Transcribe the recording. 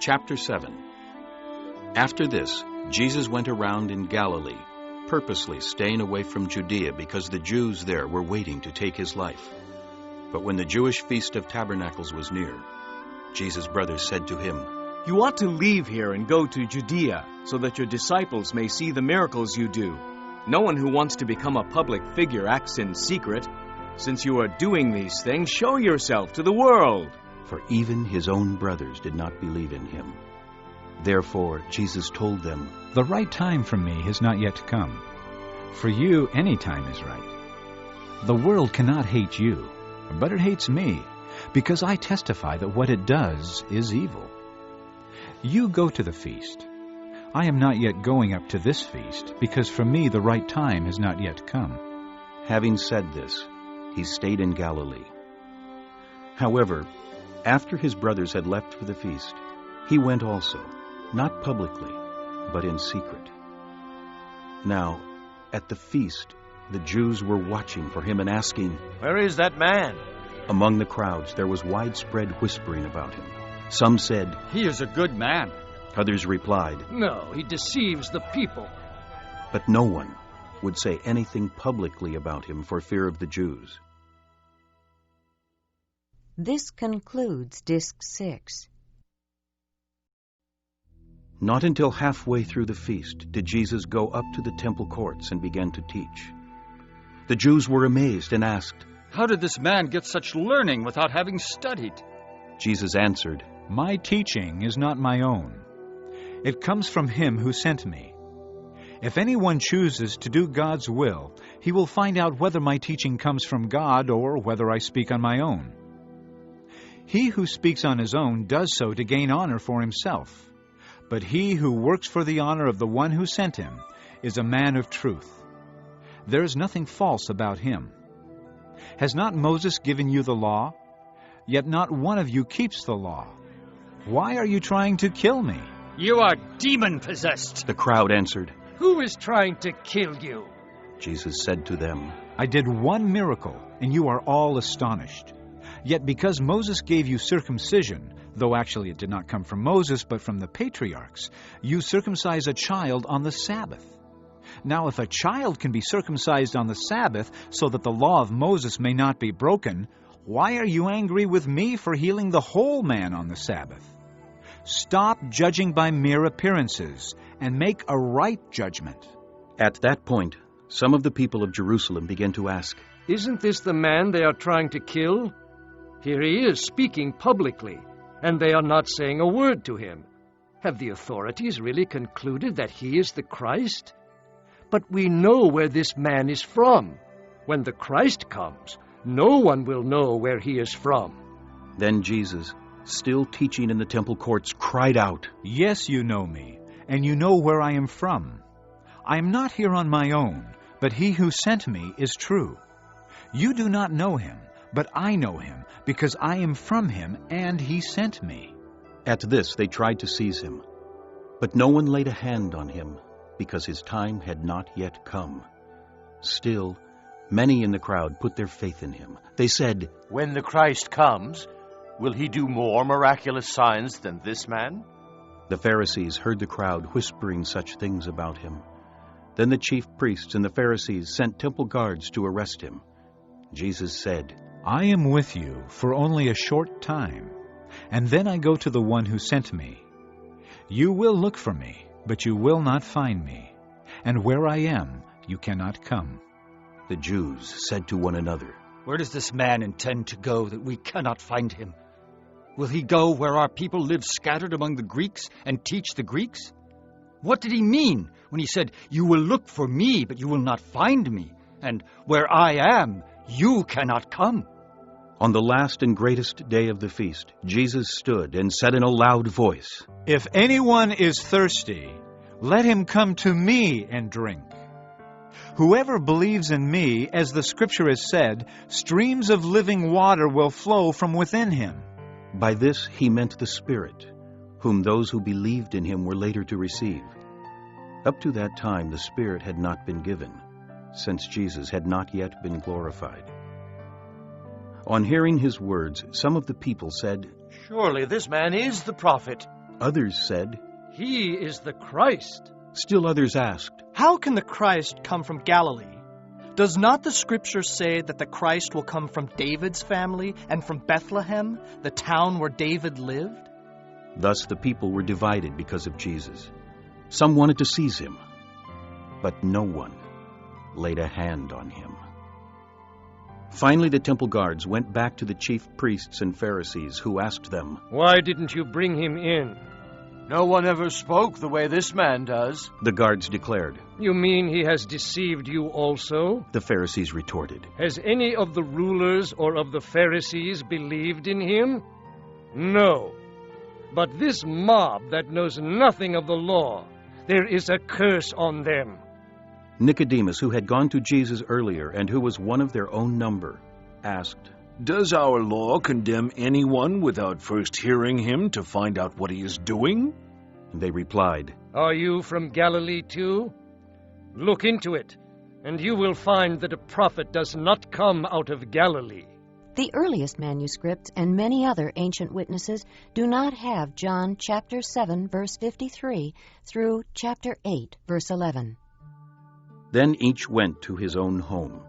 Chapter 7. After this, Jesus went around in Galilee, purposely staying away from Judea because the Jews there were waiting to take his life. But when the Jewish Feast of Tabernacles was near, Jesus' brothers said to him, "You ought to leave here and go to Judea, so that your disciples may see the miracles you do. No one who wants to become a public figure acts in secret. Since you are doing these things, show yourself to the world." For even his own brothers did not believe in him. Therefore Jesus told them, "The right time for me has not yet come. For you, any time is right. The world cannot hate you, but it hates me, because I testify that what it does is evil. You go to the feast. I am not yet going up to this feast, because for me the right time has not yet come." Having said this, he stayed in Galilee. However, after his brothers had left for the feast, he went also, not publicly, but in secret. Now, at the feast, the Jews were watching for him and asking, "Where is that man?" Among the crowds there was widespread whispering about him. Some said, "He is a good man." Others replied, "No, he deceives the people." but no one would say anything publicly about him for fear of the Jews. This concludes Disc 6. Not until halfway through the feast did Jesus go up to the temple courts and began to teach. The Jews were amazed and asked, "How did this man get such learning without having studied?" Jesus answered, My teaching is not my own. It comes from him who sent me. If anyone chooses to do God's will, he will find out whether my teaching comes from God or whether I speak on my own. He who speaks on his own does so to gain honor for himself. But he who works for the honor of the one who sent him is a man of truth. There is nothing false about him. Has not Moses given you the law? Yet not one of you keeps the law. Why are you trying to kill me? "You are demon-possessed." The crowd answered. "Who is trying to kill you?" Jesus said to them, I did one miracle, and you are all astonished. Yet because Moses gave you circumcision, though actually it did not come from Moses but from the patriarchs, you circumcise a child on the Sabbath. Now if a child can be circumcised on the Sabbath so that the law of Moses may not be broken, why are you angry with me for healing the whole man on the Sabbath? Stop judging by mere appearances and make a right judgment." At that point, some of the people of Jerusalem began to ask, "Isn't this the man they are trying to kill? Here he is speaking publicly, and they are not saying a word to him. Have the authorities really concluded that he is the Christ? But we know where this man is from. When the Christ comes, no one will know where he is from." Then Jesus, still teaching in the temple courts, cried out, Yes, you know me, and you know where I am from. I am not here on my own, but he who sent me is true. You do not know him, but I know him, because I am from him, and he sent me. At this they tried to seize him, but no one laid a hand on him, because his time had not yet come. Still, many in the crowd put their faith in him. They said, "When the Christ comes, will he do more miraculous signs than this man?" The Pharisees heard the crowd whispering such things about him. Then the chief priests and the Pharisees sent temple guards to arrest him. Jesus said, I am with you for only a short time, and then I go to the one who sent me. You will look for me, but you will not find me, and where I am, you cannot come. The Jews said to one another, "Where does this man intend to go that we cannot find him? Will he go where our people live scattered among the Greeks and teach the Greeks? What did he mean when he said, 'You will look for me, but you will not find me,' and 'Where I am, you cannot come'?" On the last and greatest day of the feast, Jesus stood and said in a loud voice, If anyone is thirsty, let him come to me and drink. Whoever believes in me, as the scripture has said, streams of living water will flow from within him. By this he meant the Spirit, whom those who believed in him were later to receive. Up to that time the Spirit had not been given, since Jesus had not yet been glorified. On hearing his words, some of the people said, "Surely this man is the prophet." Others said, "He is the Christ." Still others asked, "How can the Christ come from Galilee? Does not the Scripture say that the Christ will come from David's family and from Bethlehem, the town where David lived?" Thus the people were divided because of Jesus. Some wanted to seize him, but no one laid a hand on him. Finally, the temple guards went back to the chief priests and Pharisees, who asked them, "Why didn't you bring him in?" No one ever spoke the way this man does. The guards declared. "You mean he has deceived you also?" The Pharisees retorted, "Has any of the rulers or of the Pharisees believed in him? No. But this mob that knows nothing of the law, there is a curse on them." Nicodemus, who had gone to Jesus earlier and who was one of their own number, asked, Does our law condemn anyone without first hearing him to find out what he is doing? They replied, "Are you from Galilee too? Look into it, and you will find that a prophet does not come out of Galilee." The earliest manuscripts and many other ancient witnesses do not have John chapter 7, verse 53 through chapter 8, verse 11. Then each went to his own home.